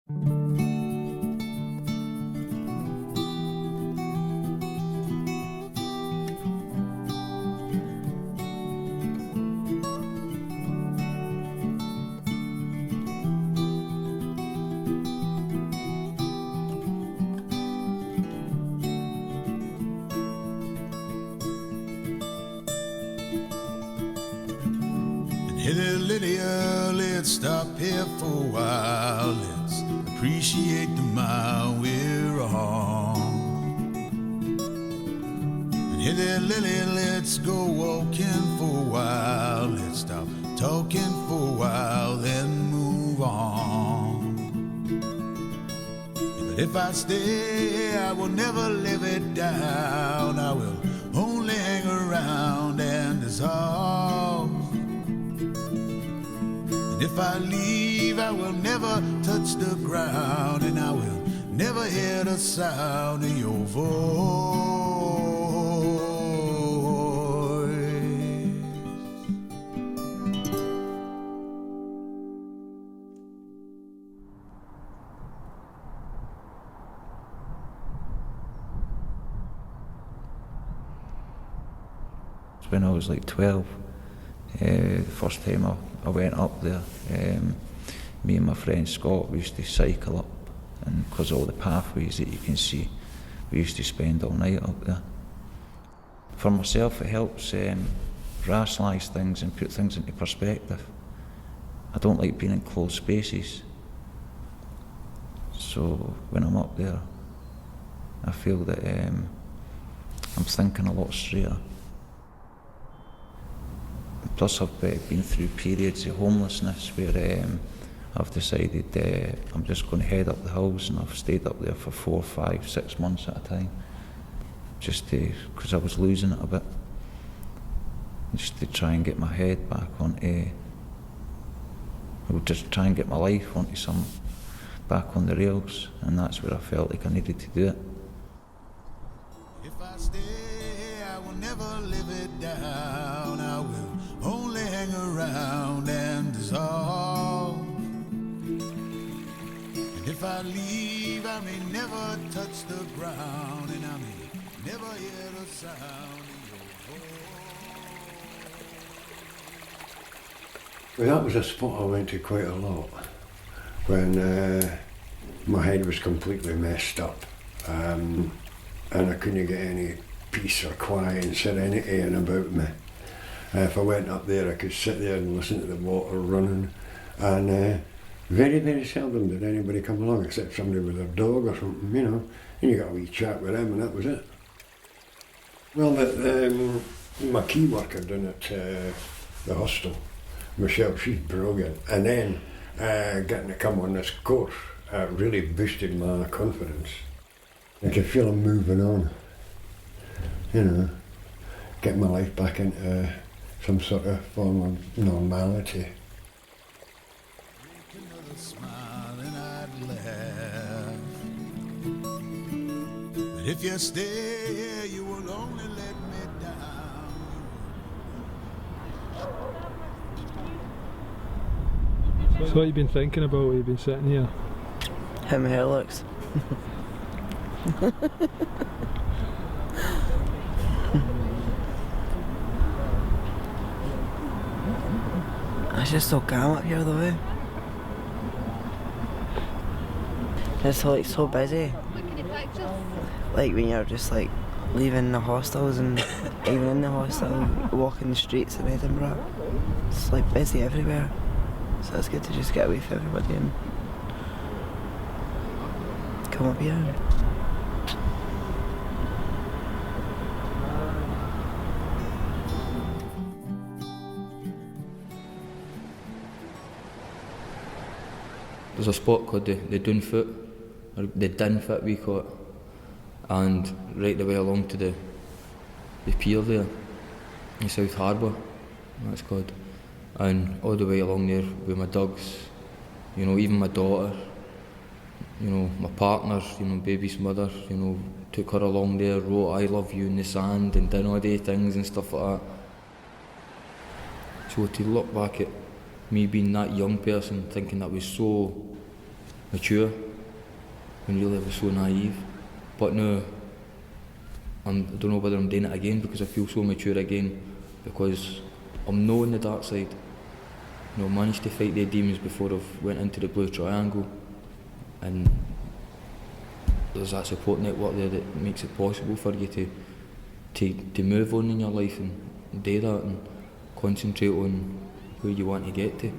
Hey there, Lydia, let's stop here for a while. Let's appreciate the mile we're on. And hey there, Lily, let's go walking for a while. Let's stop talking for a while, then move on. But if I stay, I will never live it down. I will only hang around and dissolve. And if I leave, I will never touch the ground, and I will never hear the sound of your voice. When I was like 12, the first time I went up there, me and my friend Scott, we used to cycle up, and because all the pathways that you can see, we used to spend all night up there. For myself, it helps rationalise things and put things into perspective. I don't like being in closed spaces, so when I'm up there, I feel that I'm thinking a lot straighter. Plus, I've been through periods of homelessness where I've decided I'm just going to head up the hills, and I've stayed up there for 4, 5, 6 months at a time, just because I was losing it a bit, just to try and get my head back onto, just try and get my life onto back on the rails, and that's where I felt like I needed to do it. If I stay, I will never live it down. I will only hang around and dissolve. And if I leave, I may never touch the ground, and I may never hear the sound of your voice. Well, that was a spot I went to quite a lot when my head was completely messed up, and I couldn't get any peace or quiet and serenity in about me. If I went up there, I could sit there and listen to the water running, and very, very seldom did anybody come along except somebody with their dog or something, you know, and you got a wee chat with them and that was it. Well, my key worker down at the hostel, Michelle, she's brilliant, and then getting to come on this course really boosted my confidence. I could feel I'm moving on, you know, get my life back into some sort of form of normality. Another smile and I'd laugh. But if you stay here, you will only let me down. So what have you been thinking about while you've been sitting here? How my hair looks. It's just so calm up here though, eh? It's like so busy. Like when you're just like leaving the hostels and even in the hostel, walking the streets of Edinburgh. It's like busy everywhere. So it's good to just get away from everybody and come up here. There's a spot called the Dun Foot, or the Din Foot we call it, and right the way along to the pier there, in South Harbour, that's called, and all the way along there with my dogs, you know, even my daughter, you know, my partner, you know, baby's mother, you know, took her along there, wrote I love you in the sand and done all day things and stuff like that. So to look back at me being that young person, thinking that was so mature, when really I was so naive. But now, I don't know whether I'm doing it again because I feel so mature again, because I'm knowing the dark side. You know, managed to fight the demons before I went into the blue triangle, and there's that support network there that makes it possible for you to move on in your life and do that and concentrate on where you want to get to.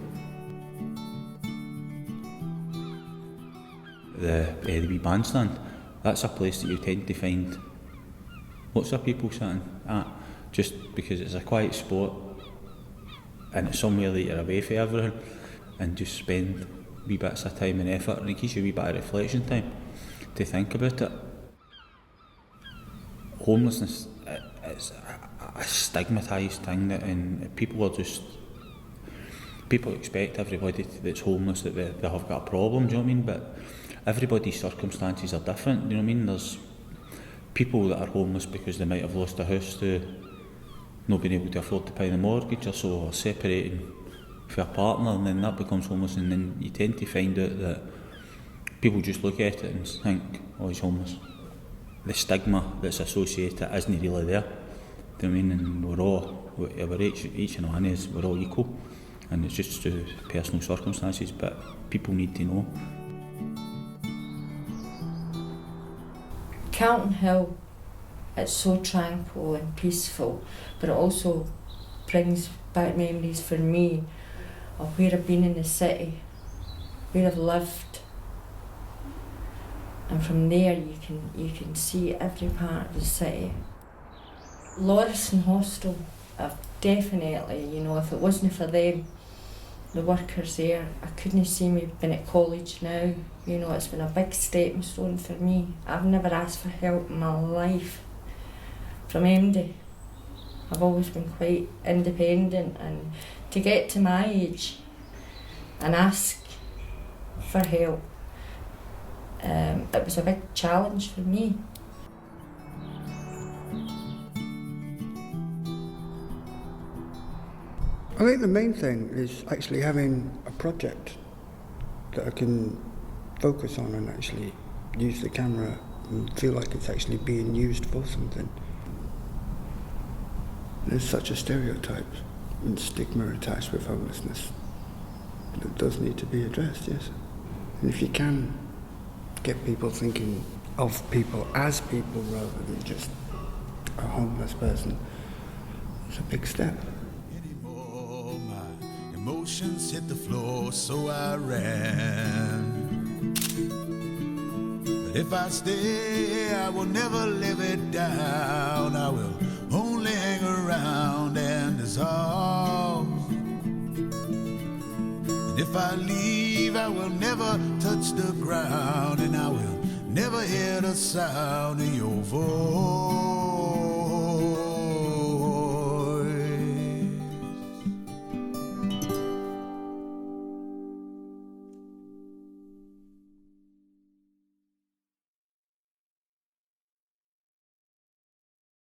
The wee bandstand, that's a place that you tend to find lots of people sitting at, just because it's a quiet spot and it's somewhere that you're away from everything and just spend wee bits of time and effort, and it gives you a wee bit of reflection time to think about it. Homelessness is a stigmatised thing, and people expect everybody that's homeless that they have got a problem, do you know what I mean? But everybody's circumstances are different, you know what I mean? There's people that are homeless because they might have lost a house to not being able to afford to pay the mortgage or so, or separating for a partner, and then that becomes homeless, and then you tend to find out that people just look at it and think, oh, he's homeless. The stigma that's associated isn't really there, do you know what I mean? And we're each and one is, we're all equal, and it's just through personal circumstances, but people need to know. Carlton Hill, it's so tranquil and peaceful, but it also brings back memories for me of where I've been in the city, where I've lived, and from there you can see every part of the city. Lauriston Hostel, I've definitely, you know, if it wasn't for them, the workers there, I couldn't see me being at college now. You know, it's been a big stepping stone for me. I've never asked for help in my life from MD. I've always been quite independent, and to get to my age and ask for help, it was a big challenge for me. I think the main thing is actually having a project that I can focus on and actually use the camera and feel like it's actually being used for something. There's such a stereotype and stigma attached with homelessness that does need to be addressed, yes. And if you can get people thinking of people as people rather than just a homeless person, it's a big step. Emotions hit the floor, so I ran. But if I stay, I will never live it down. I will only hang around and dissolve. And if I leave, I will never touch the ground, and I will never hear the sound of your voice.